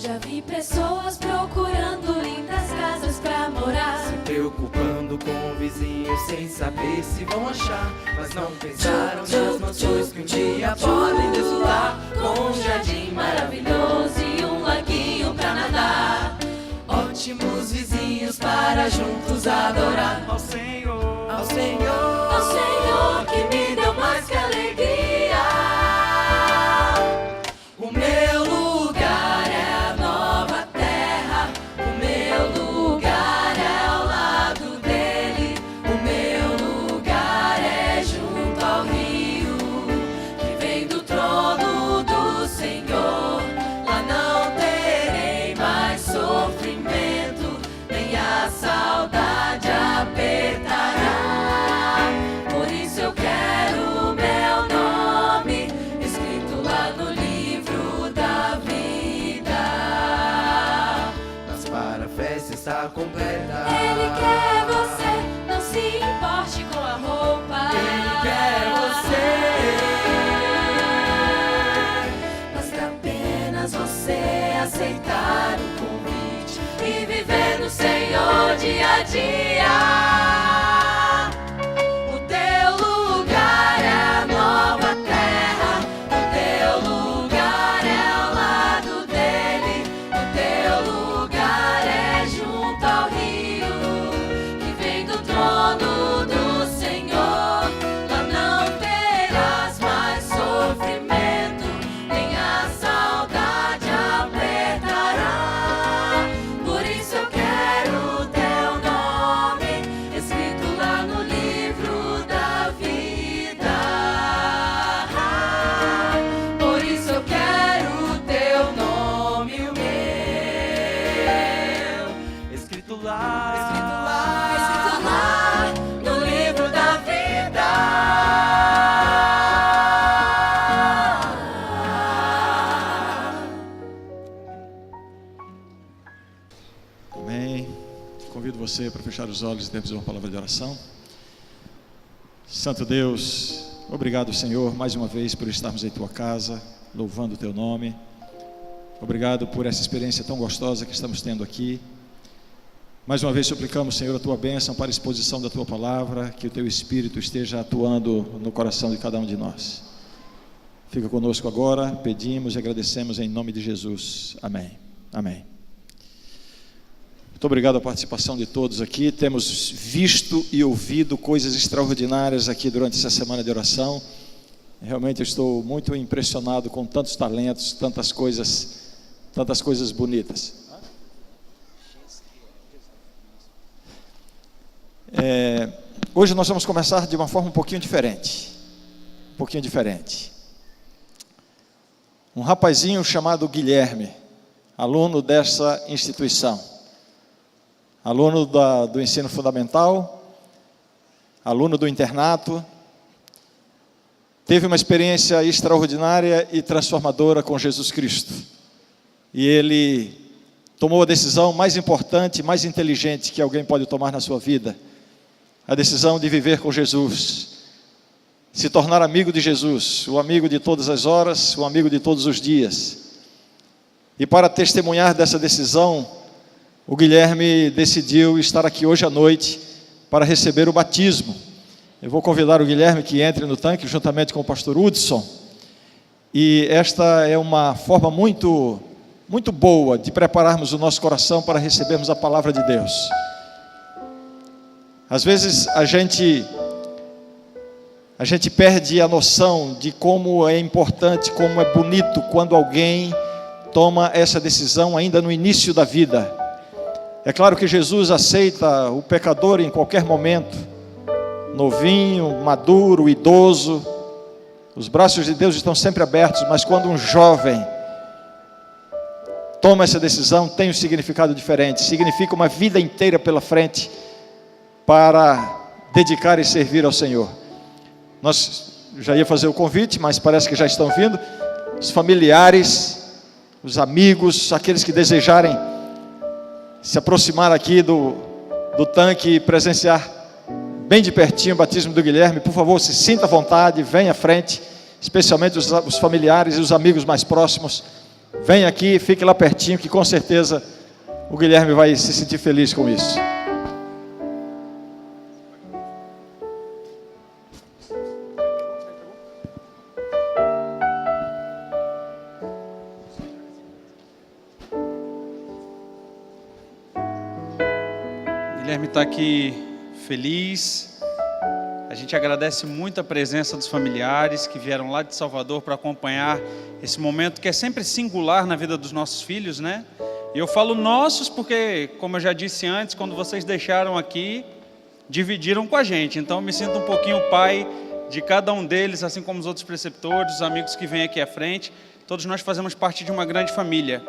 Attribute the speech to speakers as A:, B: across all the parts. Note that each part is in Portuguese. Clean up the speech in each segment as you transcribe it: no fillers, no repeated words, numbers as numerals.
A: Já vi pessoas procurando lindas casas pra morar,
B: se preocupando com vizinhos sem saber se vão achar. Mas não pensaram nas mansões que um dia podem desfilar, com um jardim maravilhoso e um laguinho pra nadar. Ótimos vizinhos para juntos adorar ao Senhor, ao Senhor,
A: ao Senhor que me deu mais que alegria.
B: O meu lugar é a nova terra, o meu lugar é ao lado dele, o meu lugar é junto ao rio que vem do trono do Senhor. Lá não terei mais sofrimento, nem a saudade apertará. Por isso eu quero o meu nome escrito lá no livro da vida. Mas para a festa está completa.
A: Ele quer você, não se importe com a roupa.
B: Ele quer você. Basta apenas você aceitar o convite e viver no Senhor dia a dia. O teu lugar é a nova terra, o teu lugar é ao lado dele, o teu lugar é junto ao rio que vem do trono do Senhor. Lá não terás mais sofrimento, nem a saudade apertará. Por isso eu quero o teu nome escrito lá no livro da vida. Por isso eu quero o teu nome e o meu escrito lá, escrito lá no livro da vida.
C: Amém. Convido você para fechar os olhos e termos uma palavra de oração. Santo Deus, obrigado, Senhor, mais uma vez por estarmos em Tua casa, louvando o Teu nome. Obrigado por essa experiência tão gostosa que estamos tendo aqui. Mais uma vez suplicamos, Senhor, a Tua bênção para a exposição da Tua palavra, que o Teu Espírito esteja atuando no coração de cada um de nós. Fica conosco agora, pedimos e agradecemos em nome de Jesus. Amém. Amém. Muito obrigado a participação de todos aqui. Temos visto e ouvido coisas extraordinárias aqui durante essa semana de oração. Realmente eu estou muito impressionado com tantos talentos, tantas coisas bonitas. Hoje nós vamos começar de uma forma um pouquinho diferente. Um rapazinho chamado Guilherme, aluno dessa instituição. Aluno do ensino fundamental, aluno do internato, teve uma experiência extraordinária e transformadora com Jesus Cristo. E ele tomou a decisão mais importante, mais inteligente que alguém pode tomar na sua vida. A decisão de viver com Jesus, se tornar amigo de Jesus, o amigo de todas as horas, o amigo de todos os dias. E para testemunhar dessa decisão, o Guilherme decidiu estar aqui hoje à noite para receber o batismo. Eu vou convidar o Guilherme que entre no tanque juntamente com o pastor Hudson. E esta é uma forma muito boa de prepararmos o nosso coração para recebermos a palavra de Deus. Às vezes a gente perde a noção de como é importante, como é bonito quando alguém toma essa decisão ainda no início da vida. É claro que Jesus aceita o pecador em qualquer momento, novinho, maduro, idoso. Os braços de Deus estão sempre abertos, mas quando um jovem toma essa decisão, tem um significado diferente. Significa uma vida inteira pela frente para dedicar e servir ao Senhor. Nós já ia fazer o convite, mas parece que já estão vindo. Os familiares, os amigos, aqueles que desejarem se aproximar aqui do tanque e presenciar bem de pertinho o batismo do Guilherme, por favor, se sinta à vontade, venha à frente, especialmente os familiares e os amigos mais próximos, Vem aqui, fique lá pertinho, que com certeza o Guilherme vai se sentir feliz com isso.
D: Guilherme está aqui feliz. A gente agradece muito a presença dos familiares que vieram lá de Salvador para acompanhar esse momento que é sempre singular na vida dos nossos filhos, né? E eu falo nossos porque, como eu já disse antes, quando vocês deixaram aqui, dividiram com a gente. Então eu me sinto um pouquinho pai de cada um deles, assim como os outros preceptores, os amigos que vêm aqui à frente. Todos nós fazemos parte de uma grande família.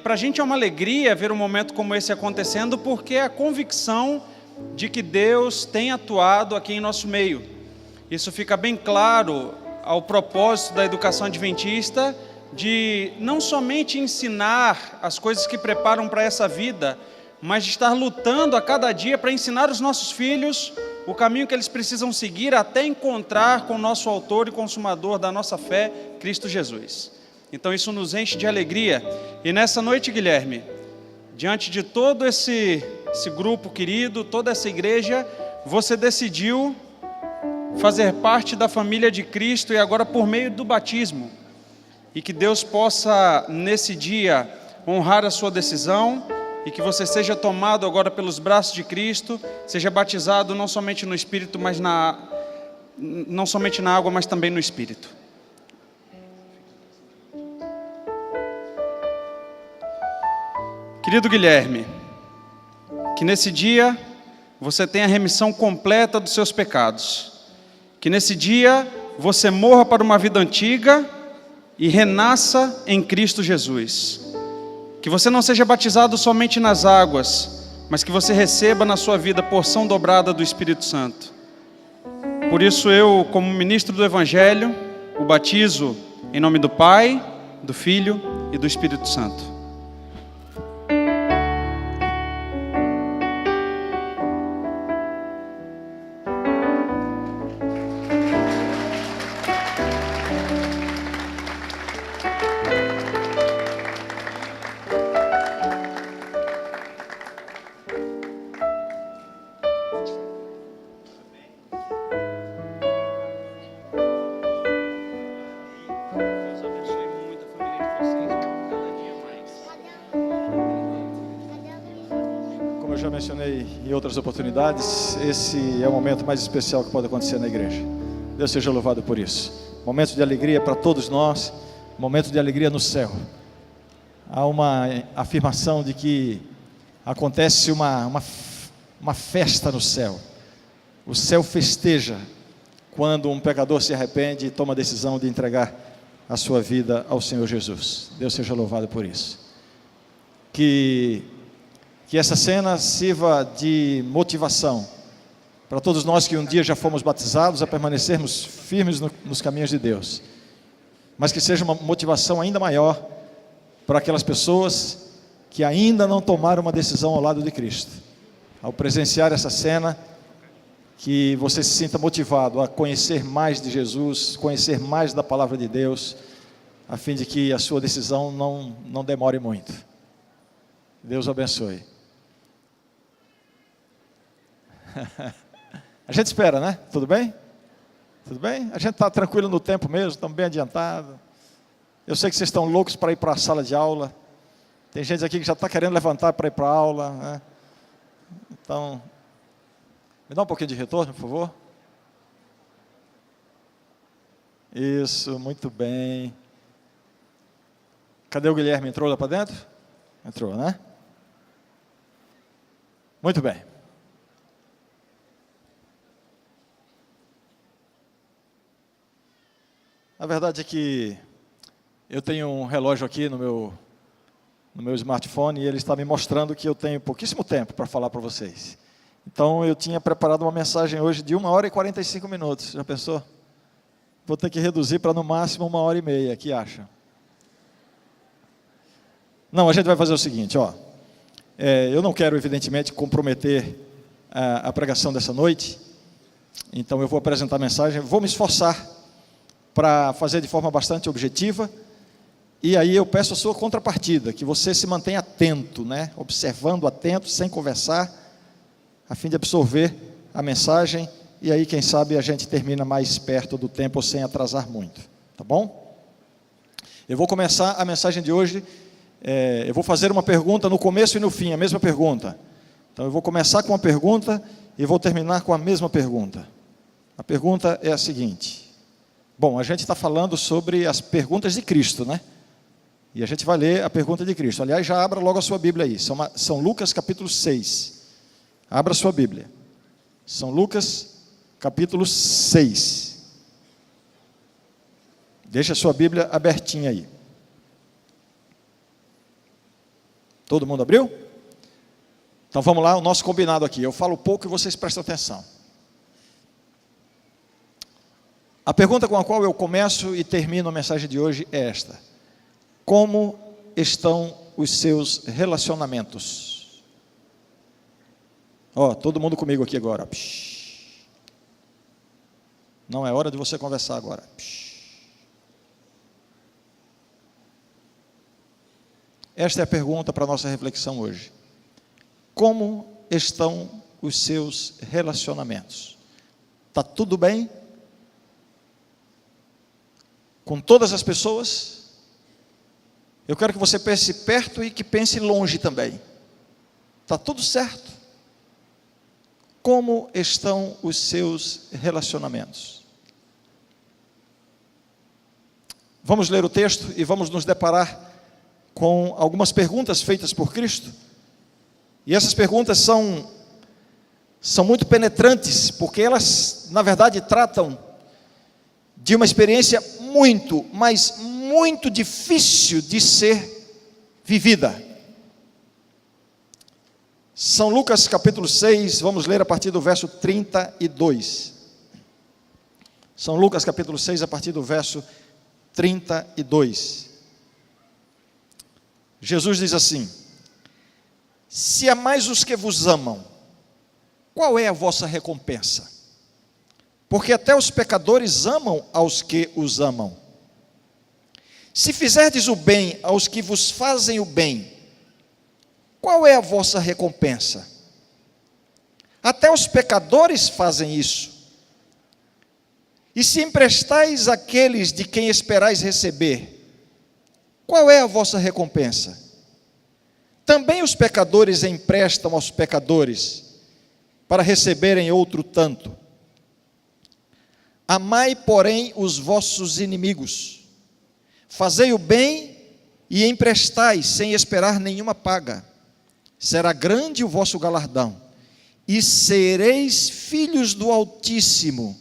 D: Para a gente é uma alegria ver um momento como esse acontecendo, porque é a convicção de que Deus tem atuado aqui em nosso meio. Isso fica bem claro ao propósito da educação adventista, de não somente ensinar as coisas que preparam para essa vida, mas de estar lutando a cada dia para ensinar os nossos filhos o caminho que eles precisam seguir até encontrar com o nosso autor e consumador da nossa fé, Cristo Jesus. Então isso nos enche de alegria. E nessa noite, Guilherme, diante de todo esse grupo querido, toda essa igreja, você decidiu fazer parte da família de Cristo e agora por meio do batismo. E que Deus possa, nesse dia, honrar a sua decisão e que você seja tomado agora pelos braços de Cristo, seja batizado não somente no Espírito, mas não somente na água, mas também no Espírito. Querido Guilherme, que nesse dia você tenha a remissão completa dos seus pecados. Que nesse dia você morra para uma vida antiga e renasça em Cristo Jesus. Que você não seja batizado somente nas águas, mas que você receba na sua vida porção dobrada do Espírito Santo. Por isso eu, como ministro do Evangelho, o batizo em nome do Pai, do Filho e do Espírito Santo.
C: Eu já mencionei em outras oportunidades, esse é o momento mais especial que pode acontecer na igreja. Deus seja louvado por isso. Momento de alegria para todos nós, momento de alegria no céu. Há uma afirmação de que acontece uma festa no céu. O céu festeja quando um pecador se arrepende e toma a decisão de entregar a sua vida ao Senhor Jesus. Deus seja louvado por isso. Que essa cena sirva de motivação para todos nós que um dia já fomos batizados a permanecermos firmes nos caminhos de Deus, mas que seja uma motivação ainda maior para aquelas pessoas que ainda não tomaram uma decisão ao lado de Cristo. Ao presenciar essa cena, que você se sinta motivado a conhecer mais de Jesus, conhecer mais da palavra de Deus, a fim de que a sua decisão não demore muito. Deus abençoe. A gente espera, né? Tudo bem? Tudo bem? A gente está tranquilo no tempo mesmo, estamos bem adiantados. Eu sei que vocês estão loucos para ir para a sala de aula. Tem gente aqui que já está querendo levantar para ir para a aula, né? Então, me dá um pouquinho de retorno, por favor. Isso, muito bem. Cadê o Guilherme? Entrou lá para dentro? Entrou, né? Muito bem. A verdade é que eu tenho um relógio aqui no meu smartphone e ele está me mostrando que eu tenho pouquíssimo tempo para falar para vocês. Então eu tinha preparado uma mensagem hoje de 1h e 45 minutos. Já pensou? Vou ter que reduzir para no máximo 1h30, que acha? Não, a gente vai fazer o seguinte, ó. Eu não quero, evidentemente, comprometer a pregação dessa noite. Então eu vou apresentar a mensagem, vou me esforçar para fazer de forma bastante objetiva E aí eu peço a sua contrapartida, que você se mantenha atento, né? Observando, atento, sem conversar, a fim de absorver a mensagem, e aí quem sabe a gente termina mais perto do tempo, sem atrasar muito, tá bom? Eu vou começar a mensagem de hoje, eu vou fazer uma pergunta no começo e no fim, a mesma pergunta. Então eu vou começar com uma pergunta e vou terminar com a mesma pergunta. A pergunta é a seguinte. Bom, a gente está falando sobre as perguntas de Cristo, né? E a gente vai ler a pergunta de Cristo. Aliás, já abra logo a sua Bíblia aí. São Lucas capítulo 6. Abra a sua Bíblia. São Lucas capítulo 6. Deixa a sua Bíblia abertinha aí. Todo mundo abriu? Então vamos lá, o nosso combinado aqui. Eu falo pouco e vocês prestam atenção. A pergunta com a qual eu começo e termino a mensagem de hoje é esta: como estão os seus relacionamentos? Todo mundo comigo aqui agora. Não é hora de você conversar agora. Esta é a pergunta para a nossa reflexão hoje. Como estão os seus relacionamentos? Está tudo bem? Com todas as pessoas? Eu quero que você pense perto e que pense longe também. Está tudo certo? Como estão os seus relacionamentos? Vamos ler o texto e vamos nos deparar com algumas perguntas feitas por Cristo. E essas perguntas são muito penetrantes, porque elas, na verdade, tratam de uma experiência muito, mas muito difícil de ser vivida. São Lucas capítulo 6, vamos ler a partir do verso 32. São Lucas capítulo 6, a partir do verso 32. Jesus diz assim: se amais os que vos amam, qual é a vossa recompensa? Porque até os pecadores amam aos que os amam. Se fizerdes o bem aos que vos fazem o bem, qual é a vossa recompensa? Até os pecadores fazem isso. E se emprestais àqueles de quem esperais receber, qual é a vossa recompensa? Também os pecadores emprestam aos pecadores, para receberem outro tanto. Amai, porém, os vossos inimigos. Fazei o bem e emprestai, sem esperar nenhuma paga. Será grande o vosso galardão, e sereis filhos do Altíssimo,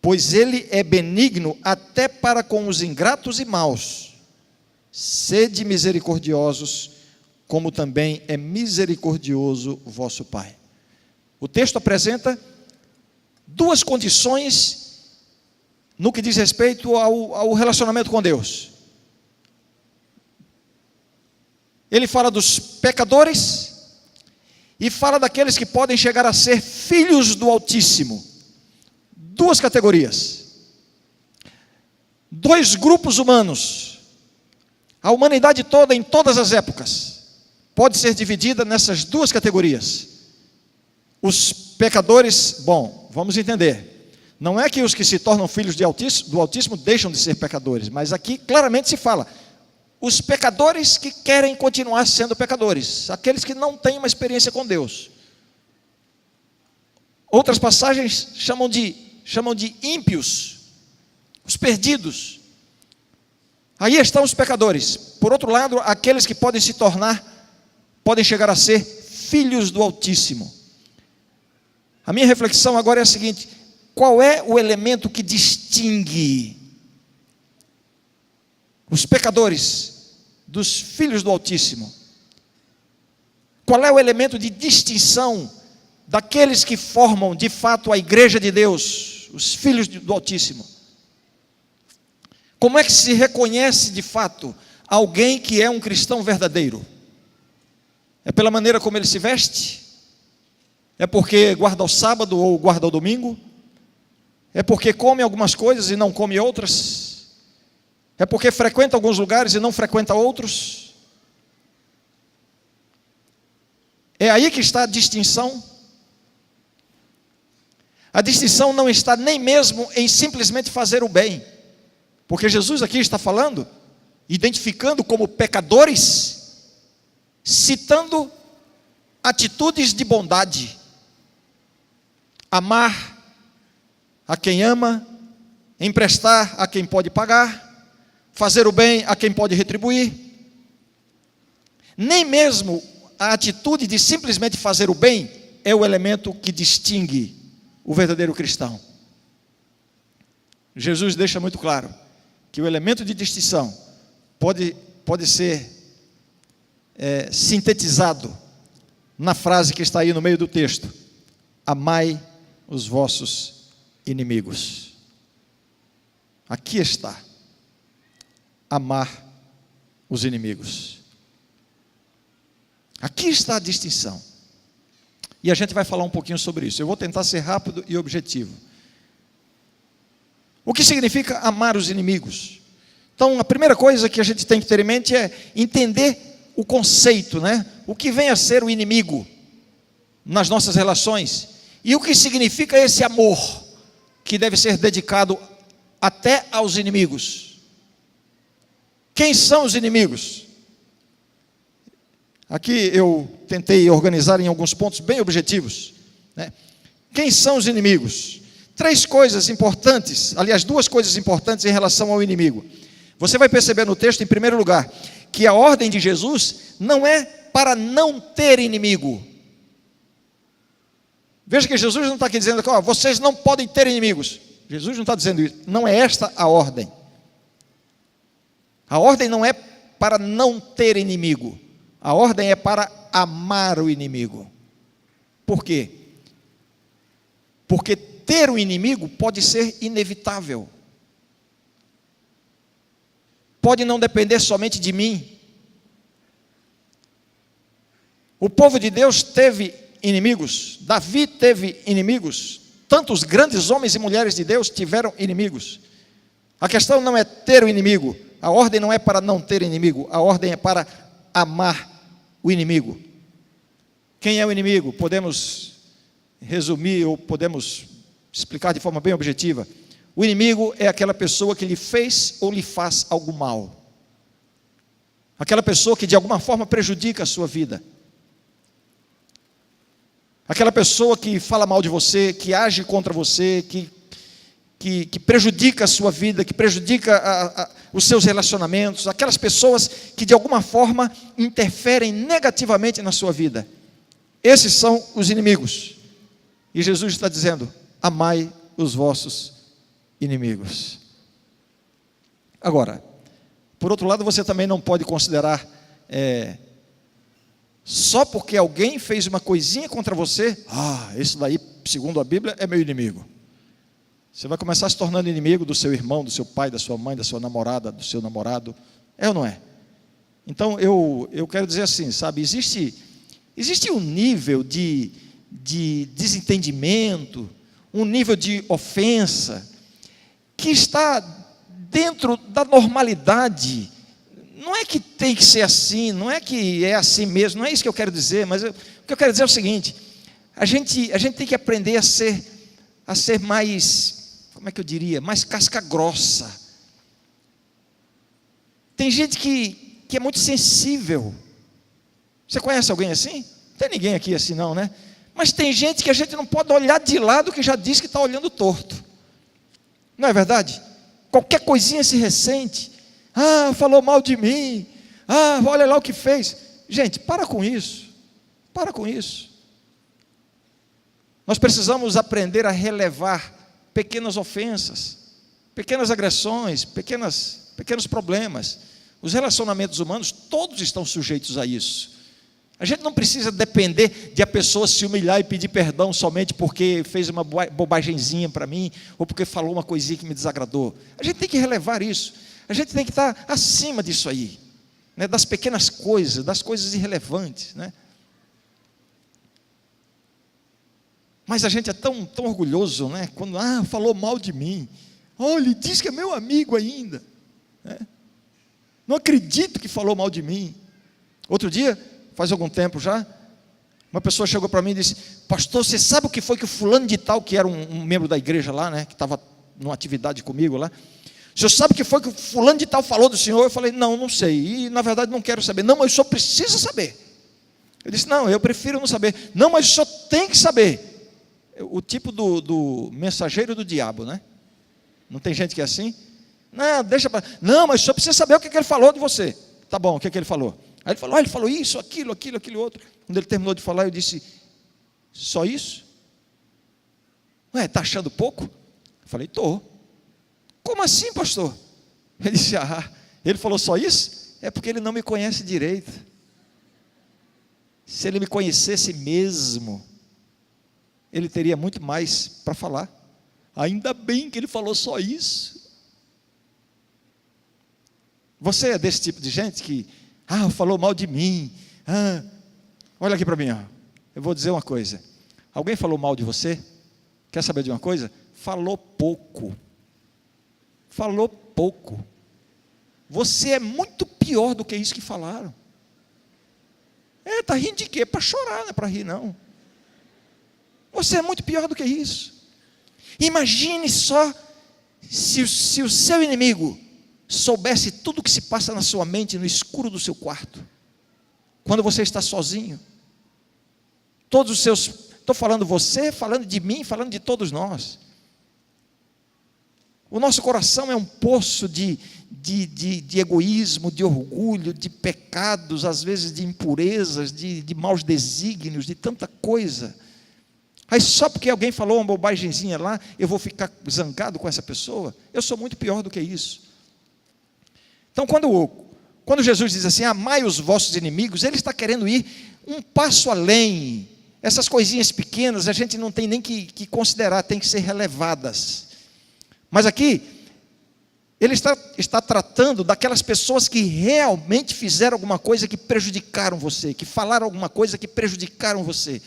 C: pois Ele é benigno até para com os ingratos e maus. Sede misericordiosos, como também é misericordioso o vosso Pai. O texto apresenta duas condições no que diz respeito ao relacionamento com Deus. Ele fala dos pecadores e fala daqueles que podem chegar a ser filhos do Altíssimo. Duas categorias. Dois grupos humanos. A humanidade toda, em todas as épocas, pode ser dividida nessas duas categorias. Os pecadores, bom, vamos entender. Não é que os que se tornam filhos do Altíssimo deixam de ser pecadores, mas aqui claramente se fala, os pecadores que querem continuar sendo pecadores, aqueles que não têm uma experiência com Deus. Outras passagens chamam de ímpios, os perdidos. Aí estão os pecadores. Por outro lado, aqueles que podem chegar a ser filhos do Altíssimo. A minha reflexão agora é a seguinte: qual é o elemento que distingue os pecadores dos filhos do Altíssimo? Qual é o elemento de distinção daqueles que formam de fato a igreja de Deus, os filhos do Altíssimo? Como é que se reconhece de fato alguém que é um cristão verdadeiro? É pela maneira como ele se veste? É porque guarda o sábado ou guarda o domingo? É porque come algumas coisas e não come outras? É porque frequenta alguns lugares e não frequenta outros? É aí que está a distinção. A distinção não está nem mesmo em simplesmente fazer o bem, porque Jesus aqui está falando, identificando como pecadores, citando atitudes de bondade. Amar a quem ama, emprestar a quem pode pagar, fazer o bem a quem pode retribuir. Nem mesmo a atitude de simplesmente fazer o bem é o elemento que distingue o verdadeiro cristão. Jesus deixa muito claro que o elemento de distinção pode ser sintetizado na frase que está aí no meio do texto: amai os vossos inimigos. Aqui está, amar os inimigos. Aqui está a distinção. E a gente vai falar um pouquinho sobre isso. Eu vou tentar ser rápido e objetivo. O que significa amar os inimigos? Então, a primeira coisa que a gente tem que ter em mente é entender o conceito, né? O que vem a ser o inimigo nas nossas relações. E o que significa esse amor que deve ser dedicado até aos inimigos. Quem são os inimigos? Aqui eu tentei organizar em alguns pontos bem objetivos, né? Quem são os inimigos? Três coisas importantes, aliás, duas coisas importantes em relação ao inimigo. Você vai perceber no texto, em primeiro lugar, que a ordem de Jesus não é para não ter inimigo. Veja que Jesus não está aqui dizendo que vocês não podem ter inimigos. Jesus não está dizendo isso. Não é esta a ordem. A ordem não é para não ter inimigo. A ordem é para amar o inimigo. Por quê? Porque ter um inimigo pode ser inevitável. Pode não depender somente de mim. O povo de Deus teve inimigos. Davi teve inimigos. Tantos grandes homens e mulheres de Deus tiveram inimigos. A questão não é ter o inimigo. A ordem não é para não ter inimigo. A ordem é para amar o inimigo. Quem é o inimigo? Podemos resumir ou podemos explicar de forma bem objetiva. O inimigo é aquela pessoa que lhe fez ou lhe faz algo mal. Aquela pessoa que de alguma forma prejudica a sua vida. Aquela pessoa que fala mal de você, que age contra você, que prejudica a sua vida, que prejudica os seus relacionamentos. Aquelas pessoas que de alguma forma interferem negativamente na sua vida. Esses são os inimigos. E Jesus está dizendo: amai os vossos inimigos. Agora, por outro lado, você também não pode considerar só porque alguém fez uma coisinha contra você, esse daí, segundo a Bíblia, é meu inimigo. Você vai começar se tornando inimigo do seu irmão, do seu pai, da sua mãe, da sua namorada, do seu namorado. É ou não é? Então, eu quero dizer assim, sabe, existe um nível de desentendimento, um nível de ofensa, que está dentro da normalidade. Não é que tem que ser assim, não é que é assim mesmo, não é isso que eu quero dizer, mas o que eu quero dizer é o seguinte: a gente tem que aprender a ser mais, como é que eu diria, mais casca grossa. Tem gente que é muito sensível. Você conhece alguém assim? Não tem ninguém aqui assim não, né? Mas tem gente que a gente não pode olhar de lado, que já diz que está olhando torto. Não é verdade? Qualquer coisinha se ressente. Falou mal de mim. Olha lá o que fez. Gente, para com isso. Para com isso. Nós precisamos aprender a relevar pequenas ofensas, pequenas agressões, pequenos problemas. Os relacionamentos humanos, todos estão sujeitos a isso. A gente não precisa depender de a pessoa se humilhar e pedir perdão somente porque fez uma bobagemzinha para mim, ou porque falou uma coisinha que me desagradou. A gente tem que relevar isso. A gente tem que estar acima disso aí, né? Das pequenas coisas, das coisas irrelevantes, né? Mas a gente é tão orgulhoso, né? Quando falou mal de mim. Olha, ele diz que é meu amigo ainda. Não acredito que falou mal de mim. Outro dia, faz algum tempo já, uma pessoa chegou para mim e disse: pastor, você sabe o que foi que o fulano de tal, que era um membro da igreja lá, né, que estava numa atividade comigo lá, o senhor sabe o que foi que o fulano de tal falou do senhor? Eu falei: não sei, e na verdade não quero saber. Não, mas o senhor precisa saber. Eu disse: não, eu prefiro não saber. Não, mas o senhor tem que saber. O tipo do mensageiro do diabo, né? Não tem gente que é assim? Não, deixa para. Não, mas o senhor precisa saber o que ele falou de você. Tá bom, o que ele falou? Aí ele falou isso, aquilo outro. Quando ele terminou de falar, eu disse: só isso? Ué, está achando pouco? Eu falei: estou. Como assim, pastor? Ele disse: ele falou só isso? É porque ele não me conhece direito. Se ele me conhecesse mesmo, ele teria muito mais para falar. Ainda bem que ele falou só isso. Você é desse tipo de gente que falou mal de mim. Olha aqui para mim, eu vou dizer uma coisa. Alguém falou mal de você? Quer saber de uma coisa? Falou pouco. Falou pouco. Você é muito pior do que isso que falaram. Está rindo de quê? Para chorar, não é para rir não. Você é muito pior do que isso. Imagine só se o seu inimigo soubesse tudo o que se passa na sua mente, no escuro do seu quarto, quando você está sozinho. Todos os seus, estou falando você, falando de mim, falando de todos nós. O nosso coração é um poço de egoísmo, de orgulho, de pecados, às vezes de impurezas, de maus desígnios, de tanta coisa. Aí só porque alguém falou uma bobagemzinha lá, eu vou ficar zangado com essa pessoa? Eu sou muito pior do que isso. Então quando Jesus diz assim: amai os vossos inimigos, Ele está querendo ir um passo além. Essas coisinhas pequenas a gente não tem nem que considerar, tem que ser relevadas. Mas aqui, Ele está tratando daquelas pessoas que realmente fizeram alguma coisa que prejudicaram você, que falaram alguma coisa que prejudicaram você.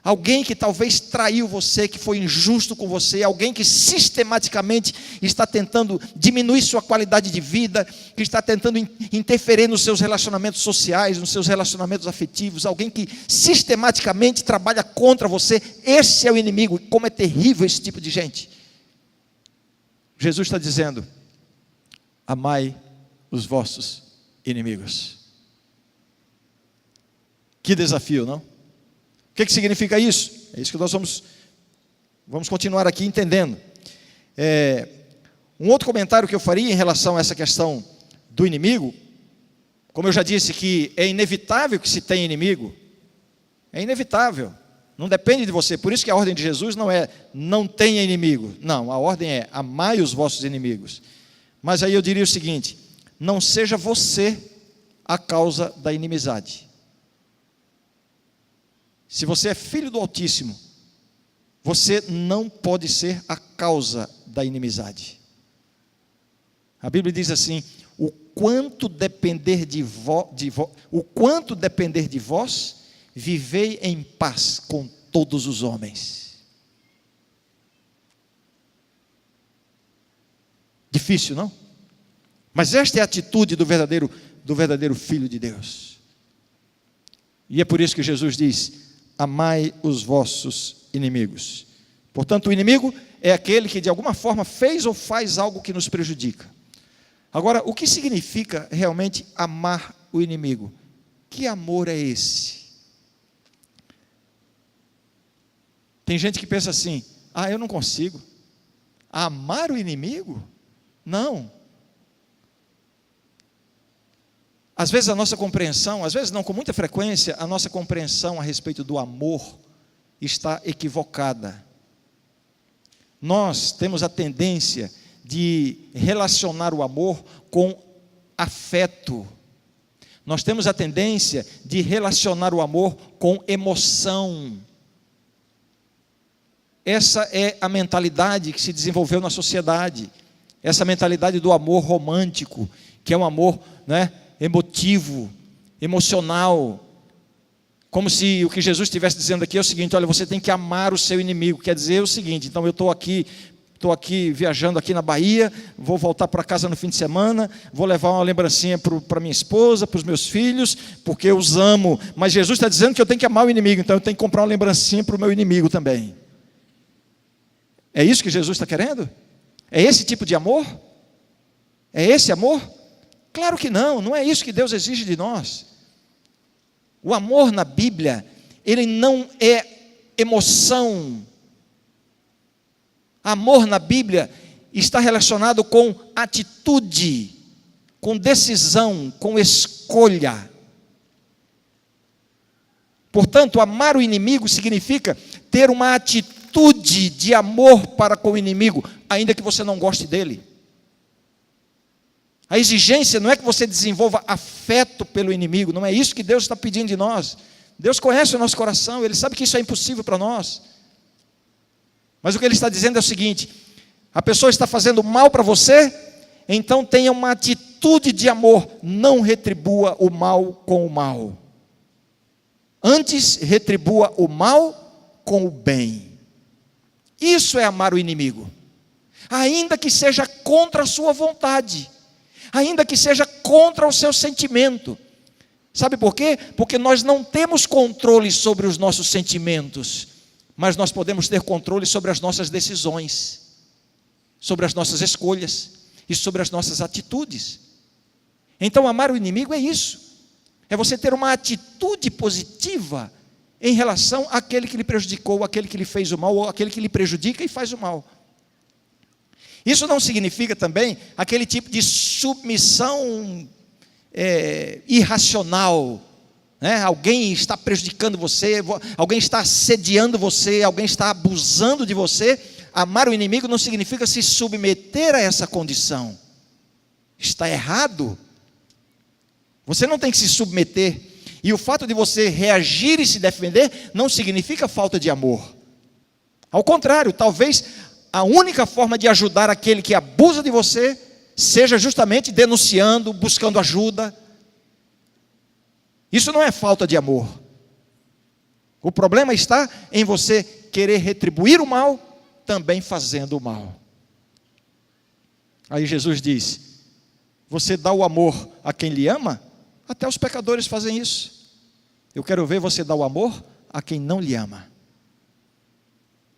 C: Alguém que talvez traiu você, que foi injusto com você, alguém que sistematicamente está tentando diminuir sua qualidade de vida, que está tentando interferir nos seus relacionamentos sociais, nos seus relacionamentos afetivos, alguém que sistematicamente trabalha contra você. Esse é o inimigo. E como é terrível esse tipo de gente. Jesus está dizendo: amai os vossos inimigos. Que desafio, não? O que significa isso? É isso que nós vamos continuar aqui entendendo. Um outro comentário que eu faria em relação a essa questão do inimigo, como eu já disse, que é inevitável que se tenha inimigo. É inevitável. Não depende de você. Por isso que a ordem de Jesus não é não tenha inimigo. Não, a ordem é amai os vossos inimigos. Mas aí eu diria o seguinte: não seja você a causa da inimizade. Se você é filho do Altíssimo, você não pode ser a causa da inimizade. A Bíblia diz assim: o quanto depender de vós, vivei em paz com todos os homens. Difícil, não? Mas esta é a atitude do verdadeiro Filho de Deus. E é por isso que Jesus diz: amai os vossos inimigos. Portanto, o inimigo é aquele que de alguma forma fez ou faz algo que nos prejudica. Agora, o que significa realmente amar o inimigo? Que amor é esse? Tem gente que pensa assim: eu não consigo. Amar o inimigo? Não. Às vezes a nossa compreensão, às vezes não, com muita frequência, a nossa compreensão a respeito do amor está equivocada. Nós temos a tendência de relacionar o amor com afeto. Nós temos a tendência de relacionar o amor com emoção. Essa é a mentalidade que se desenvolveu na sociedade. Essa mentalidade do amor romântico, que é um amor, emotivo, emocional, como se o que Jesus estivesse dizendo aqui é o seguinte: olha, você tem que amar o seu inimigo. Quer dizer o seguinte: então eu estou aqui estou aqui viajando aqui na Bahia, vou voltar para casa no fim de semana, vou levar uma lembrancinha para minha esposa, para os meus filhos, porque eu os amo. Mas Jesus está dizendo que eu tenho que amar o inimigo, então eu tenho que comprar uma lembrancinha para o meu inimigo também. É isso que Jesus está querendo? É esse tipo de amor? É esse amor? Claro que não, não é isso que Deus exige de nós. O amor na Bíblia, ele não é emoção. Amor na Bíblia está relacionado com atitude, com decisão, com escolha. Portanto, amar o inimigo significa ter uma atitude de amor para com o inimigo, ainda que você não goste dele. A exigência não é que você desenvolva afeto pelo inimigo, não é isso que Deus está pedindo de nós. Deus conhece o nosso coração, Ele sabe que isso é impossível para nós. Mas o que Ele está dizendo é o seguinte: a pessoa está fazendo mal para você, então tenha uma atitude de amor, não retribua o mal com o mal. Antes, retribua o mal com o bem. Isso é amar o inimigo, ainda que seja contra a sua vontade, ainda que seja contra o seu sentimento. Sabe por quê? Porque nós não temos controle sobre os nossos sentimentos, mas nós podemos ter controle sobre as nossas decisões, sobre as nossas escolhas e sobre as nossas atitudes. Então, amar o inimigo é isso. É você ter uma atitude positiva em relação àquele que lhe prejudicou, àquele que lhe fez o mal, ou àquele que lhe prejudica e faz o mal. Isso não significa também aquele tipo de submissão irracional, né? Alguém está prejudicando você, alguém está assediando você, alguém está abusando de você. Amar o inimigo não significa se submeter a essa condição. Está errado. Você não tem que se submeter. E o fato de você reagir e se defender não significa falta de amor. Ao contrário, talvez a única forma de ajudar aquele que abusa de você seja justamente denunciando, buscando ajuda. Isso não é falta de amor. O problema está em você querer retribuir o mal, também fazendo o mal. Aí Jesus diz: você dá o amor a quem lhe ama? Até os pecadores fazem isso. Eu quero ver você dar o amor a quem não lhe ama.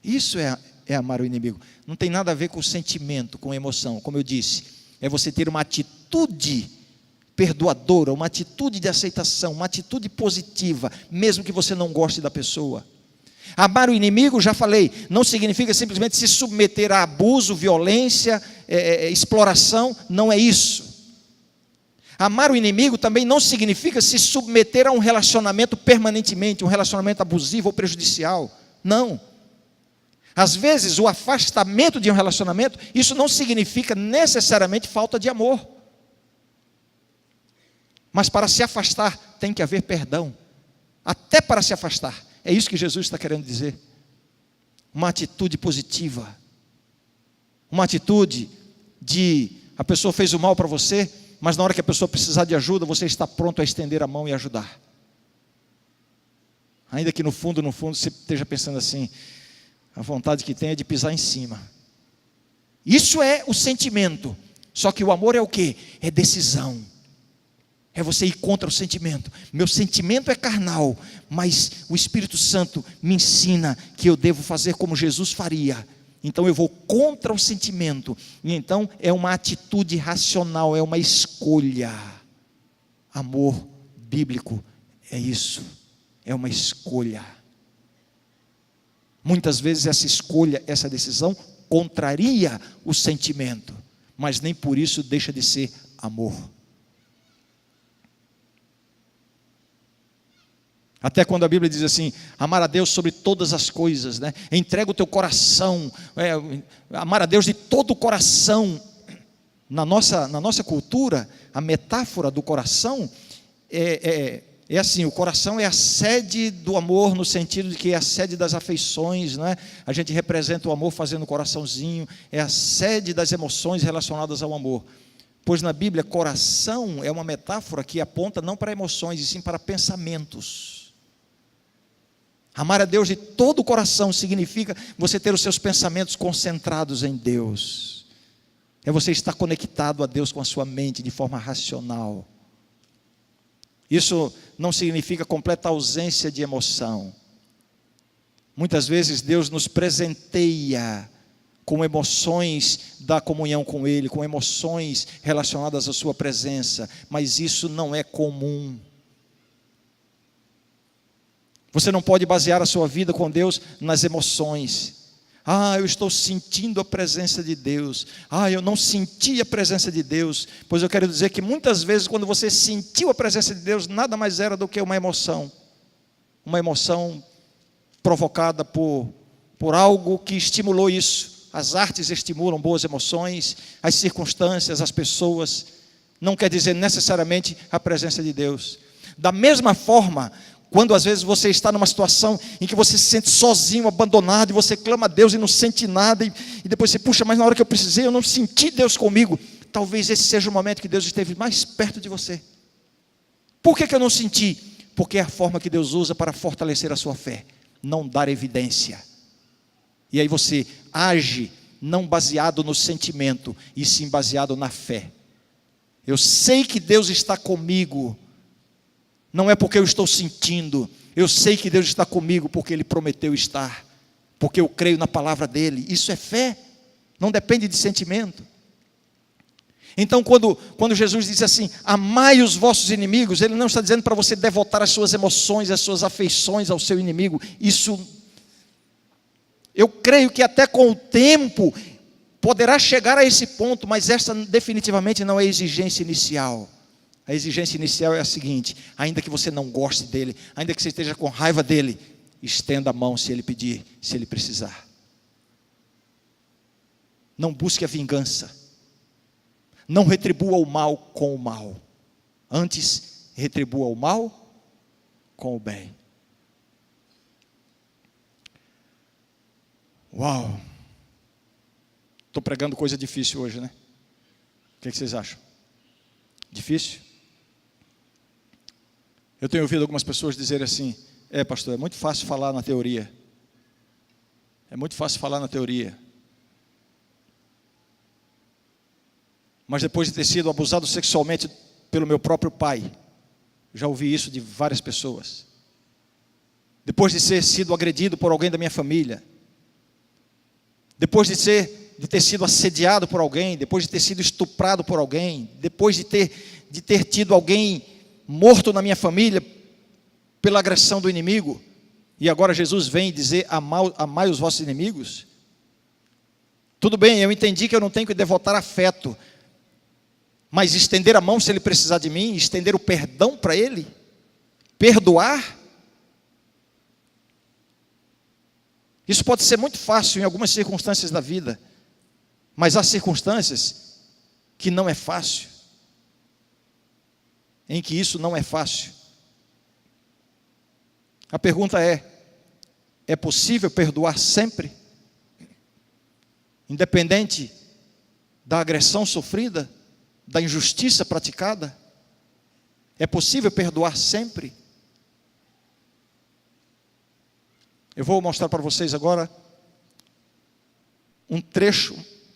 C: Isso é amar o inimigo. Não tem nada a ver com sentimento, com emoção. Como eu disse, é você ter uma atitude perdoadora, uma atitude de aceitação, uma atitude positiva, mesmo que você não goste da pessoa. Amar o inimigo, já falei, não significa simplesmente se submeter a abuso, violência, exploração. Não é isso. Amar o inimigo também não significa se submeter a um relacionamento permanentemente, um relacionamento abusivo ou prejudicial. Não. Às vezes, o afastamento de um relacionamento, isso não significa necessariamente falta de amor. Mas para se afastar, tem que haver perdão. Até para se afastar. É isso que Jesus está querendo dizer. Uma atitude positiva. Uma atitude de a pessoa fez o mal para você, mas na hora que a pessoa precisar de ajuda, você está pronto a estender a mão e ajudar. Ainda que no fundo você esteja pensando assim: a vontade que tem é de pisar em cima. Isso é o sentimento. Só que o amor é o quê? É decisão. É você ir contra o sentimento. Meu sentimento é carnal, mas o Espírito Santo me ensina que eu devo fazer como Jesus faria. Então eu vou contra o sentimento. E então é uma atitude racional, é uma escolha. Amor bíblico é isso. É uma escolha. Muitas vezes essa escolha, essa decisão contraria o sentimento, mas nem por isso deixa de ser amor. Até quando a Bíblia diz assim: amar a Deus sobre todas as coisas, né? Entrega o teu coração, amar a Deus de todo o coração. Na nossa cultura, a metáfora do coração é assim: o coração é a sede do amor, no sentido de que é a sede das afeições, né? A gente representa o amor fazendo o coraçãozinho, é a sede das emoções relacionadas ao amor. Pois na Bíblia, coração é uma metáfora que aponta não para emoções, e sim para pensamentos. Amar a Deus de todo o coração significa você ter os seus pensamentos concentrados em Deus. É você estar conectado a Deus com a sua mente de forma racional. Isso não significa completa ausência de emoção. Muitas vezes Deus nos presenteia com emoções da comunhão com Ele, com emoções relacionadas à sua presença, mas isso não é comum. Você não pode basear a sua vida com Deus nas emoções. Eu estou sentindo a presença de Deus. Eu não senti a presença de Deus. Pois eu quero dizer que muitas vezes quando você sentiu a presença de Deus, nada mais era do que uma emoção. Uma emoção provocada por algo que estimulou isso. As artes estimulam boas emoções, as circunstâncias, as pessoas. Não quer dizer necessariamente a presença de Deus. Da mesma forma, quando às vezes você está numa situação em que você se sente sozinho, abandonado, e você clama a Deus e não sente nada, e depois você, puxa, mas na hora que eu precisei, eu não senti Deus comigo. Talvez esse seja o momento que Deus esteve mais perto de você. Por que eu não senti? Porque é a forma que Deus usa para fortalecer a sua fé, não dar evidência. E aí você age não baseado no sentimento, e sim baseado na fé. Eu sei que Deus está comigo, não é porque eu estou sentindo. Eu sei que Deus está comigo porque Ele prometeu estar, porque eu creio na palavra dEle. Isso é fé, não depende de sentimento. Então quando Jesus diz assim, amai os vossos inimigos, Ele não está dizendo para você devotar as suas emoções, as suas afeições ao seu inimigo. Isso, eu creio que até com o tempo poderá chegar a esse ponto, mas essa definitivamente não é a exigência inicial. A exigência inicial é a seguinte: ainda que você não goste dele, ainda que você esteja com raiva dele, estenda a mão se ele pedir, se ele precisar. Não busque a vingança. Não retribua o mal com o mal. Antes, retribua o mal com o bem. Uau! Estou pregando coisa difícil hoje, né? O que vocês acham? Difícil? Eu tenho ouvido algumas pessoas dizerem assim, pastor, é muito fácil falar na teoria. É muito fácil falar na teoria. Mas depois de ter sido abusado sexualmente pelo meu próprio pai, já ouvi isso de várias pessoas. Depois de ter sido agredido por alguém da minha família. Depois de ter sido assediado por alguém, depois de ter sido estuprado por alguém, depois de ter tido alguém morto na minha família pela agressão do inimigo, e agora Jesus vem dizer, amai os vossos inimigos. Tudo bem, eu entendi que eu não tenho que devotar afeto, mas estender a mão se ele precisar de mim, estender o perdão para ele, perdoar, isso pode ser muito fácil em algumas circunstâncias da vida, mas há circunstâncias que não é fácil, em que isso não é fácil. A pergunta é possível perdoar sempre? Independente da agressão sofrida, da injustiça praticada? É possível perdoar sempre? Eu vou mostrar para vocês agora um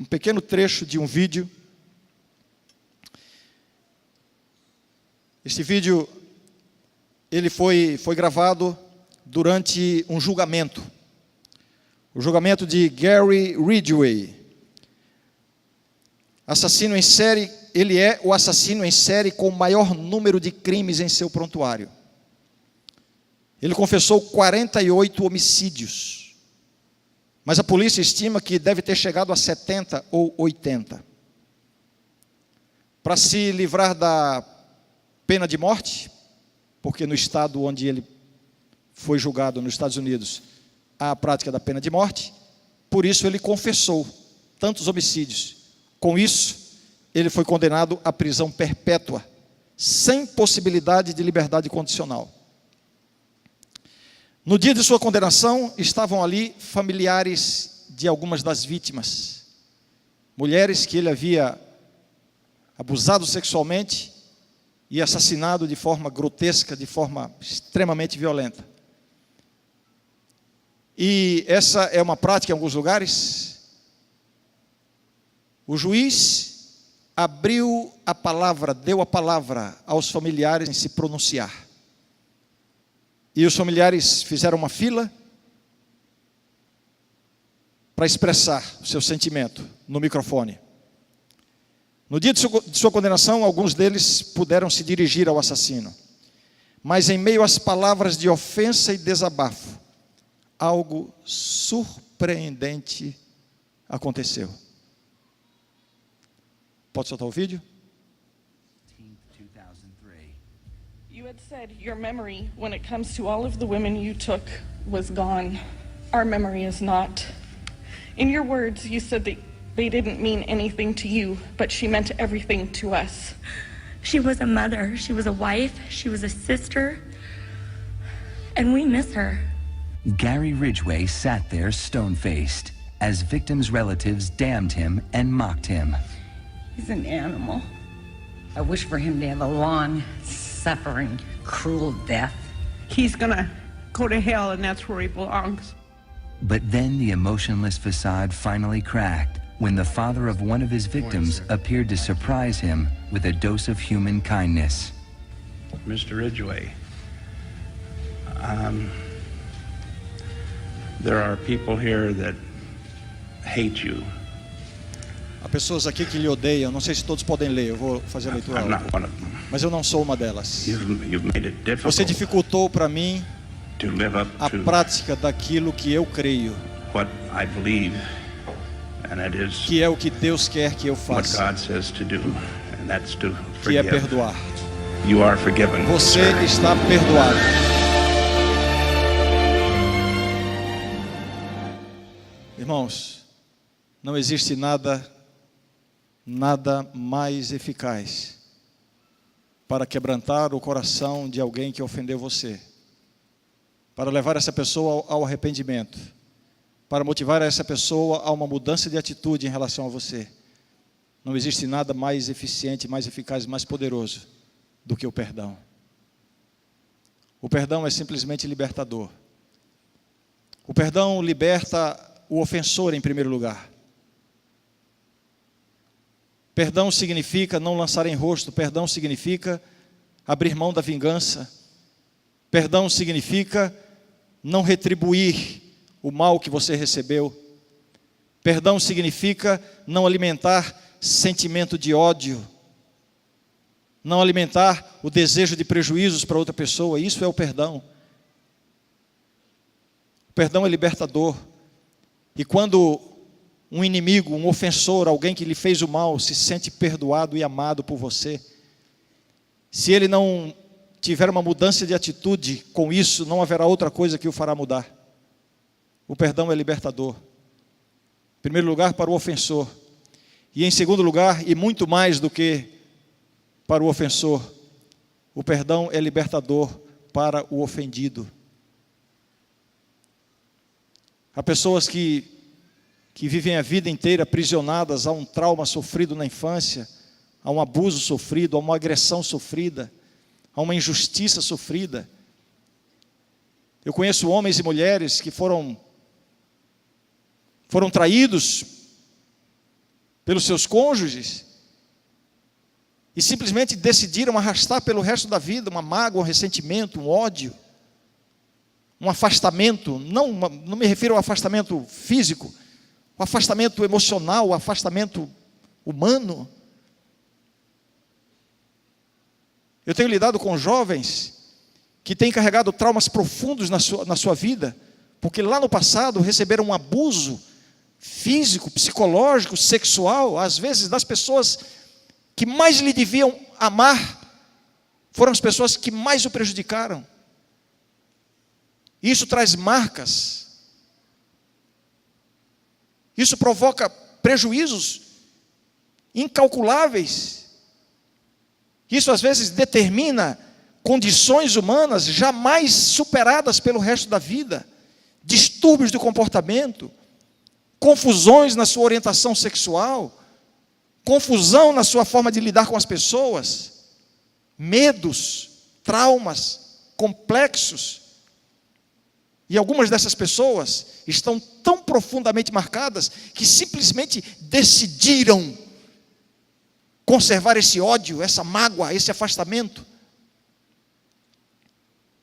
C: pequeno trecho de um vídeo. Este vídeo, ele foi gravado durante um julgamento. O julgamento de Gary Ridgway. Assassino em série, ele é o assassino em série com o maior número de crimes em seu prontuário. Ele confessou 48 homicídios. Mas a polícia estima que deve ter chegado a 70 ou 80. Para se livrar da pena de morte, porque no estado onde ele foi julgado, nos Estados Unidos, há a prática da pena de morte, por isso ele confessou tantos homicídios. Com isso, ele foi condenado à prisão perpétua, sem possibilidade de liberdade condicional. No dia de sua condenação, estavam ali familiares de algumas das vítimas, mulheres que ele havia abusado sexualmente e assassinado de forma grotesca, de forma extremamente violenta. e essa é uma prática em alguns lugares, o juiz abriu a palavra, deu a palavra aos familiares em se pronunciar. E os familiares fizeram uma fila para expressar o seu sentimento no microfone. No dia de sua condenação, alguns deles puderam se dirigir ao assassino. Mas em meio às palavras de ofensa e desabafo, algo surpreendente aconteceu. Pode soltar o vídeo?
E: You had said your memory, when it comes to all of the women you took, was gone. Our memory is not. In your words, you said that they didn't mean anything to you, but she meant everything to us.
F: She was a mother, she was a wife, she was a sister, and we miss her.
G: Gary Ridgway sat there stone-faced as victims' relatives damned him and mocked him.
H: He's an animal. I wish for him to have a long, suffering, cruel death.
I: He's gonna go to hell, and that's where he belongs.
G: But then the emotionless facade finally cracked when the father of one of his victims appeared to surprise him with a dose of human kindness.
J: Mr. Ridgway, there are people here that hate you.
C: Há pessoas aqui que lhe odeiam, não sei se todos podem ler, eu vou fazer a leitura.
J: I'm not one of them.
C: Mas eu não sou uma delas.
J: You've made it difficult
C: Você dificultou para mim
J: to live up
C: a
J: to
C: prática daquilo que eu creio,
J: what I believe, and that is
C: que é o que Deus quer que eu
J: what
C: faça,
J: God says to do, and that's to
C: que é
J: forgive.
C: perdoar.
J: You are forgiven.
C: Você
J: sir.
C: está perdoado. Irmãos, não existe nada mais eficaz para quebrantar o coração de alguém que ofendeu você, para levar essa pessoa ao arrependimento, para motivar essa pessoa a uma mudança de atitude em relação a você. Não existe nada mais eficiente, mais eficaz, mais poderoso do que o perdão. O perdão é simplesmente libertador. O perdão liberta o ofensor em primeiro lugar. Perdão significa não lançar em rosto, perdão significa abrir mão da vingança. Perdão significa não retribuir o mal que você recebeu. Perdão significa não alimentar sentimento de ódio, não alimentar o desejo de prejuízos para outra pessoa. Isso é o perdão. O perdão é libertador. E quando um inimigo, um ofensor, alguém que lhe fez o mal, se sente perdoado e amado por você, se ele não tiver uma mudança de atitude com isso, não haverá outra coisa que o fará mudar. O perdão é libertador. Em primeiro lugar, para o ofensor. E em segundo lugar, e muito mais do que para o ofensor, o perdão é libertador para o ofendido. Há pessoas que vivem a vida inteira aprisionadas a um trauma sofrido na infância, a um abuso sofrido, a uma agressão sofrida, a uma injustiça sofrida. Eu conheço homens e mulheres que foram traídos pelos seus cônjuges e simplesmente decidiram arrastar pelo resto da vida uma mágoa, um ressentimento, um ódio, um afastamento. Não me refiro ao afastamento físico, o afastamento emocional, o afastamento humano. Eu tenho lidado com jovens que têm carregado traumas profundos na sua vida, porque lá no passado receberam um abuso físico, psicológico, sexual, às vezes das pessoas que mais lhe deviam amar, foram as pessoas que mais o prejudicaram. Isso traz marcas. Isso provoca prejuízos incalculáveis. Isso às vezes determina condições humanas jamais superadas pelo resto da vida. Distúrbios do comportamento, confusões na sua orientação sexual, confusão na sua forma de lidar com as pessoas, medos, traumas complexos. E algumas dessas pessoas estão tão profundamente marcadas que simplesmente decidiram conservar esse ódio, essa mágoa, esse afastamento.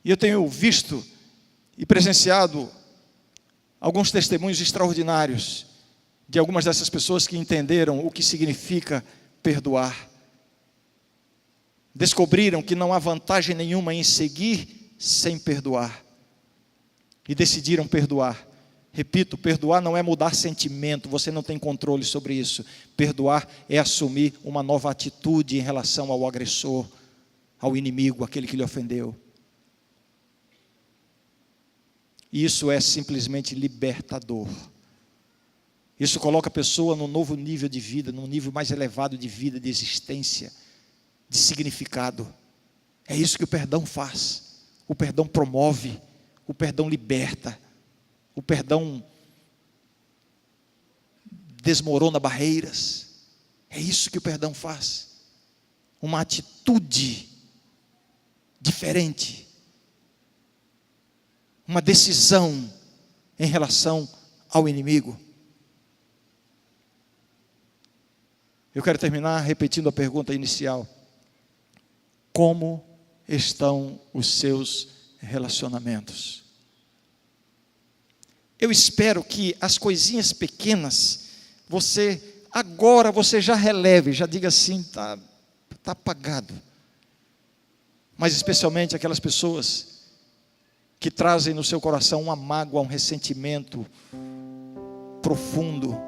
C: E eu tenho visto e presenciado alguns testemunhos extraordinários de algumas dessas pessoas que entenderam o que significa perdoar. Descobriram que não há vantagem nenhuma em seguir sem perdoar. E decidiram perdoar. Repito, perdoar não é mudar sentimento, você não tem controle sobre isso. Perdoar é assumir uma nova atitude em relação ao agressor, ao inimigo, aquele que lhe ofendeu. Isso é simplesmente libertador. Isso coloca a pessoa num novo nível de vida, num nível mais elevado de vida, de existência, de significado. É isso que o perdão faz. O perdão promove, o perdão liberta, o perdão desmorona barreiras. É isso que o perdão faz. Uma atitude diferente. Uma decisão em relação ao inimigo. Eu quero terminar repetindo a pergunta inicial. Como estão os seus relacionamentos? Eu espero que as coisinhas pequenas, agora você já releve, já diga assim, está apagado. Mas especialmente aquelas pessoas que trazem no seu coração uma mágoa, um ressentimento profundo,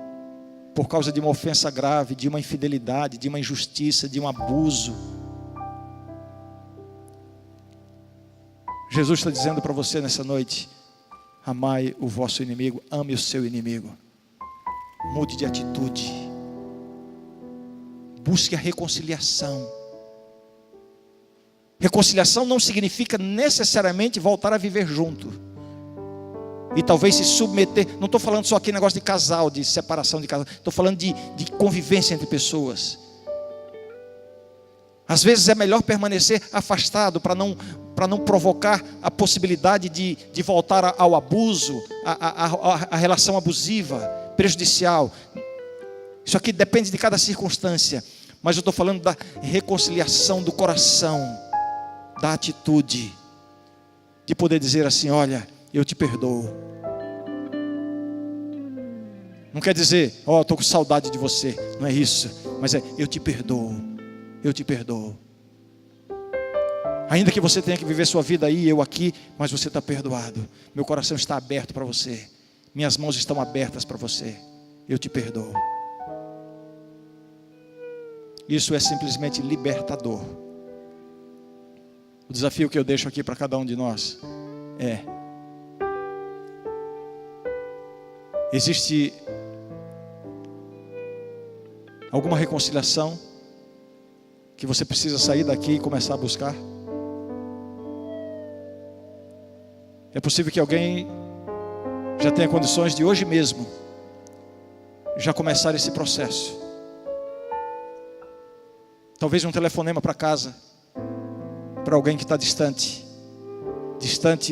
C: por causa de uma ofensa grave, de uma infidelidade, de uma injustiça, de um abuso. Jesus está dizendo para você nessa noite: amai o vosso inimigo, ame o seu inimigo. Mude de atitude. Busque a reconciliação. Reconciliação não significa necessariamente voltar a viver junto. E talvez se submeter. Não estou falando só aqui negócio de casal, de separação de casal. Estou falando de convivência entre pessoas. Às vezes é melhor permanecer afastado para não provocar a possibilidade de voltar ao abuso, a relação abusiva, prejudicial. Isso aqui depende de cada circunstância. Mas eu estou falando da reconciliação do coração, da atitude, de poder dizer assim: olha, eu te perdoo. Não quer dizer, estou com saudade de você. Não é isso. Mas eu te perdoo. Eu te perdoo. Ainda que você tenha que viver sua vida aí, eu aqui, mas você está perdoado. Meu coração está aberto para você. Minhas mãos estão abertas para você. Eu te perdoo. Isso é simplesmente libertador. O desafio que eu deixo aqui para cada um de nós é: existe alguma reconciliação que você precisa sair daqui e começar a buscar? É possível que alguém já tenha condições de hoje mesmo já começar esse processo. Talvez um telefonema para casa, para alguém que está distante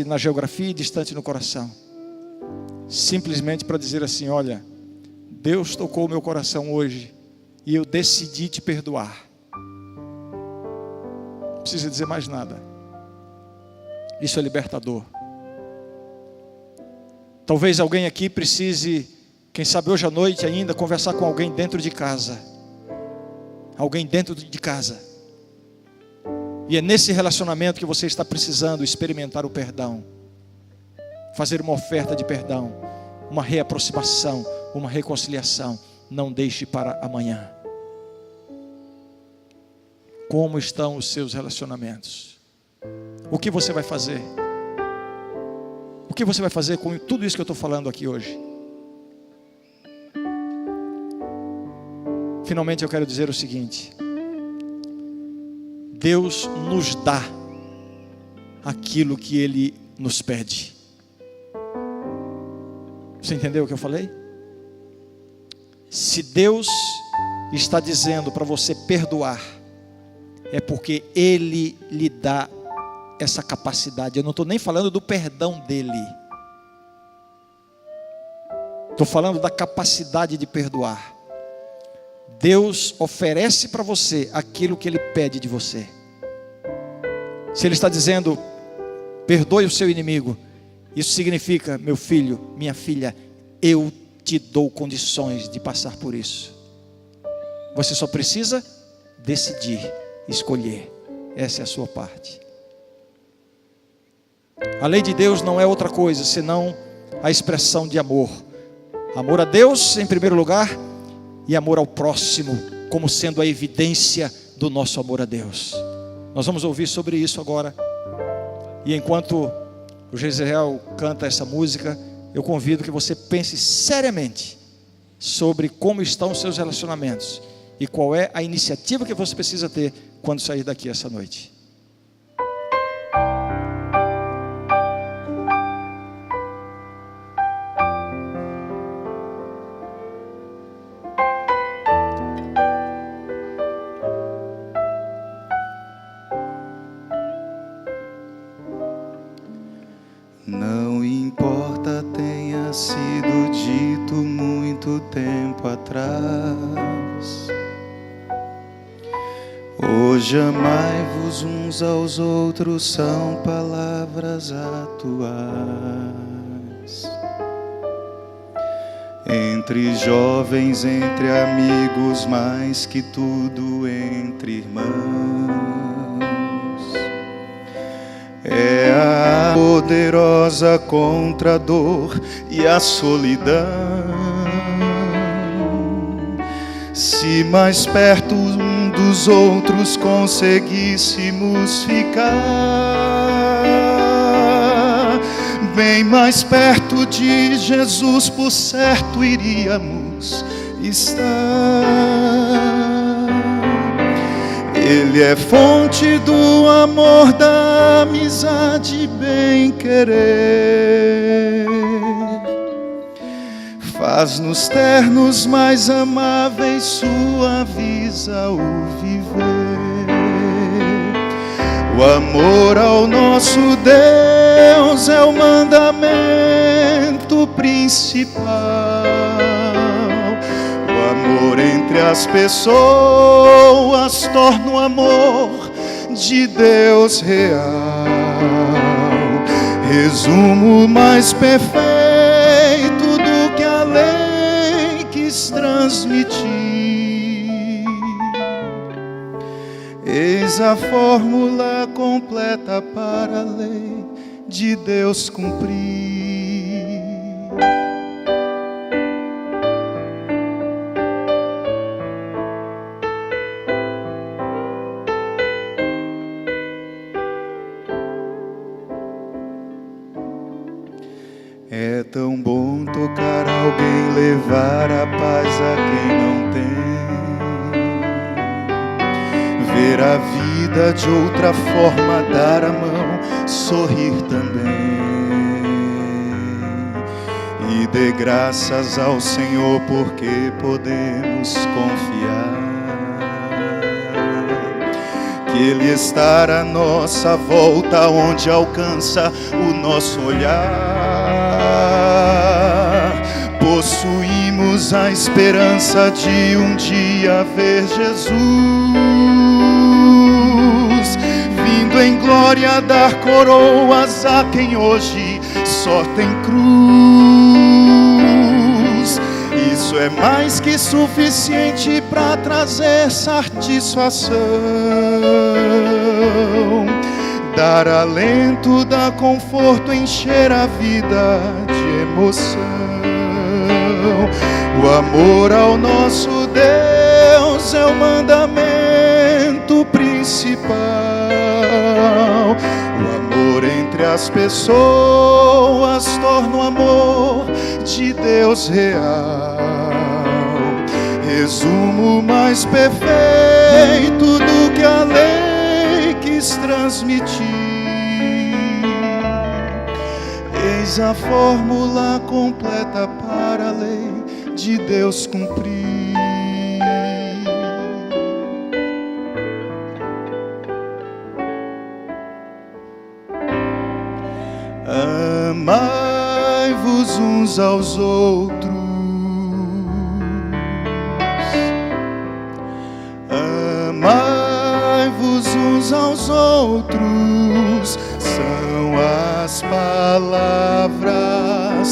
C: na geografia e distante no coração, simplesmente para dizer assim: olha, Deus tocou o meu coração hoje e eu decidi te perdoar. Não precisa dizer mais nada. Isso é libertador. Talvez alguém aqui precise, quem sabe hoje à noite ainda, conversar com alguém dentro de casa. Alguém dentro de casa. E é nesse relacionamento que você está precisando experimentar o perdão. Fazer uma oferta de perdão, uma reaproximação, uma reconciliação. Não deixe para amanhã. Como estão os seus relacionamentos? O que você vai fazer? O que você vai fazer com tudo isso que eu estou falando aqui hoje? Finalmente eu quero dizer o seguinte: Deus nos dá aquilo que Ele nos pede. Você entendeu o que eu falei? Se Deus está dizendo para você perdoar, é porque Ele lhe dá essa capacidade. Eu não estou nem falando do perdão dele, Estou falando da capacidade de perdoar. Deus oferece para você aquilo que Ele pede de você. Se Ele está dizendo, perdoe o seu inimigo, isso significa, meu filho, minha filha, eu te dou condições de passar por isso. Você só precisa decidir, escolher. Essa é a sua parte. A lei de Deus não é outra coisa senão a expressão de amor. Amor a Deus em primeiro lugar e amor ao próximo como sendo a evidência do nosso amor a Deus. Nós vamos ouvir sobre isso agora. E enquanto o Jezreel canta essa música, eu convido que você pense seriamente sobre como estão os seus relacionamentos e qual é a iniciativa que você precisa ter quando sair daqui essa noite.
K: Não importa tenha sido dito muito tempo atrás, hoje amai-vos uns aos outros são palavras atuais. Entre jovens, entre amigos, mais que tudo entre irmãos. É a poderosa contra a dor e a solidão. Se mais perto um dos outros conseguíssemos ficar, bem mais perto de Jesus por certo iríamos estar. Ele é fonte do amor, da amizade, bem-querer. Faz-nos ternos mais amáveis, suaviza o viver. O amor ao nosso Deus é o mandamento principal. O amor entre as pessoas torna o amor de Deus real. Resumo mais perfeito do que a lei quis transmitir. Eis a fórmula completa para a lei de Deus cumprir. É tão bom tocar alguém, levar a paz a quem não tem. Ver a vida de outra forma, dar a mão, sorrir também. E dê graças ao Senhor porque podemos confiar que Ele está à nossa volta, onde alcança o nosso olhar. Possuímos a esperança de um dia ver Jesus vindo em glória dar coroas a quem hoje só tem cruz. Isso é mais que suficiente para trazer satisfação, dar alento, dar conforto, encher a vida de emoção. O amor ao nosso Deus é o mandamento principal. O amor entre as pessoas torna o amor de Deus real. Resumo mais perfeito do que a lei quis transmitir. Eis a fórmula completa para a lei de Deus cumprir. Amai-vos uns aos outros uns aos outros. São as palavras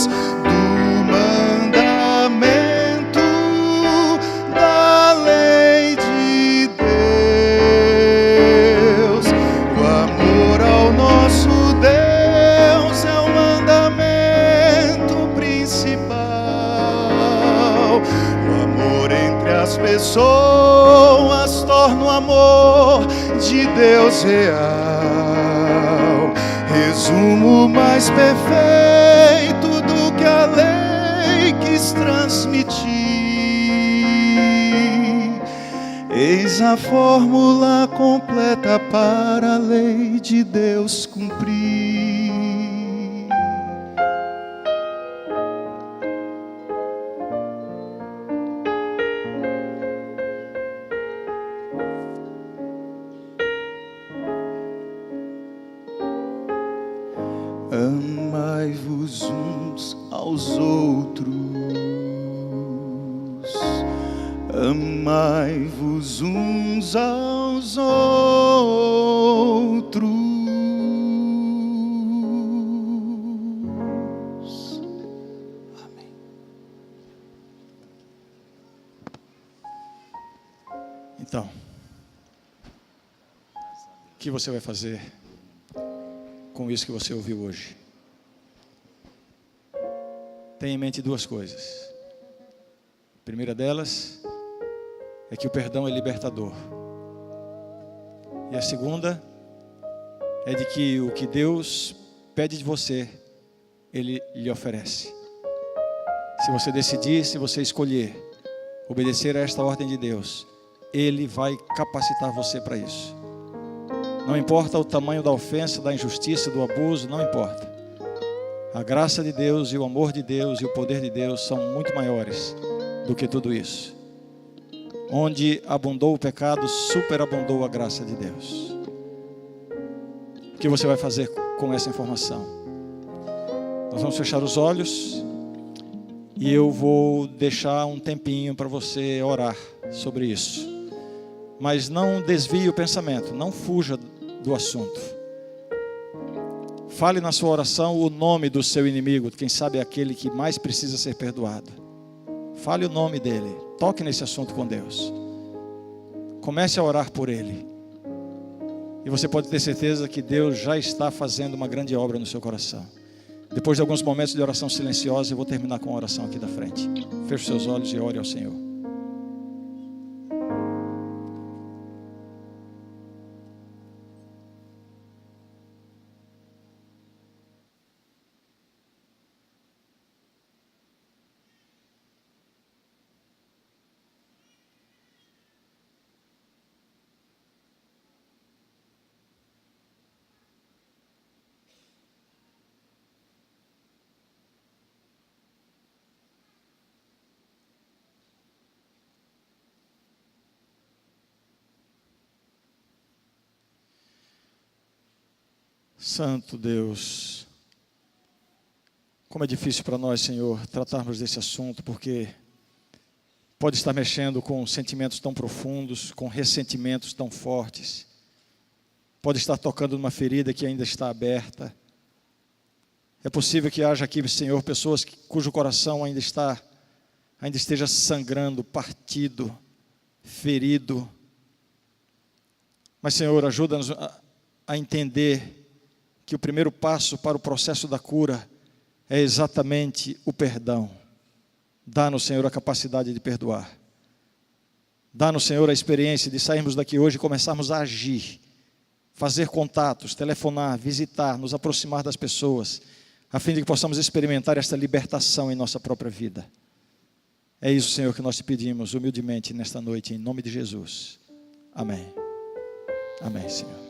K: do mandamento da lei de Deus. O amor ao nosso Deus é o mandamento principal. O amor entre as pessoas torna o amor de Deus real. Resumo mais perfeito do que a lei quis transmitir. Eis a fórmula completa para a lei de Deus cumprir. Amai-vos uns aos outros. Amai-vos uns aos outros. Amém.
C: Então, o que você vai fazer com isso que você ouviu hoje? Tenha em mente duas coisas. A primeira delas é que o perdão é libertador. E a segunda é de que o que Deus pede de você, Ele lhe oferece. Se você decidir, se você escolher obedecer a esta ordem de Deus, Ele vai capacitar você para isso. Não importa o tamanho da ofensa, da injustiça, do abuso, não importa. A graça de Deus e o amor de Deus e o poder de Deus são muito maiores do que tudo isso. Onde abundou o pecado, superabundou a graça de Deus. O que você vai fazer com essa informação? Nós vamos fechar os olhos e eu vou deixar um tempinho para você orar sobre isso. Mas não desvie o pensamento, não fuja do assunto. Fale na sua oração o nome do seu inimigo, quem sabe é aquele que mais precisa ser perdoado. Fale o nome dele, toque nesse assunto com Deus. Comece a orar por ele. E você pode ter certeza que Deus já está fazendo uma grande obra no seu coração. Depois de alguns momentos de oração silenciosa, eu vou terminar com a oração aqui da frente. Feche seus olhos e ore ao Senhor. Santo Deus, como é difícil para nós, Senhor, tratarmos desse assunto, porque pode estar mexendo com sentimentos tão profundos, com ressentimentos tão fortes, pode estar tocando numa ferida que ainda está aberta. É possível que haja aqui, Senhor, pessoas cujo coração ainda esteja sangrando, partido, ferido. Mas, Senhor, ajuda-nos a entender que o primeiro passo para o processo da cura é exatamente o perdão. Dá-nos, Senhor, a capacidade de perdoar. Dá-nos, Senhor, a experiência de sairmos daqui hoje e começarmos a agir, fazer contatos, telefonar, visitar, nos aproximar das pessoas, a fim de que possamos experimentar esta libertação em nossa própria vida. É isso, Senhor, que nós te pedimos humildemente nesta noite, em nome de Jesus. Amém. Amém, Senhor.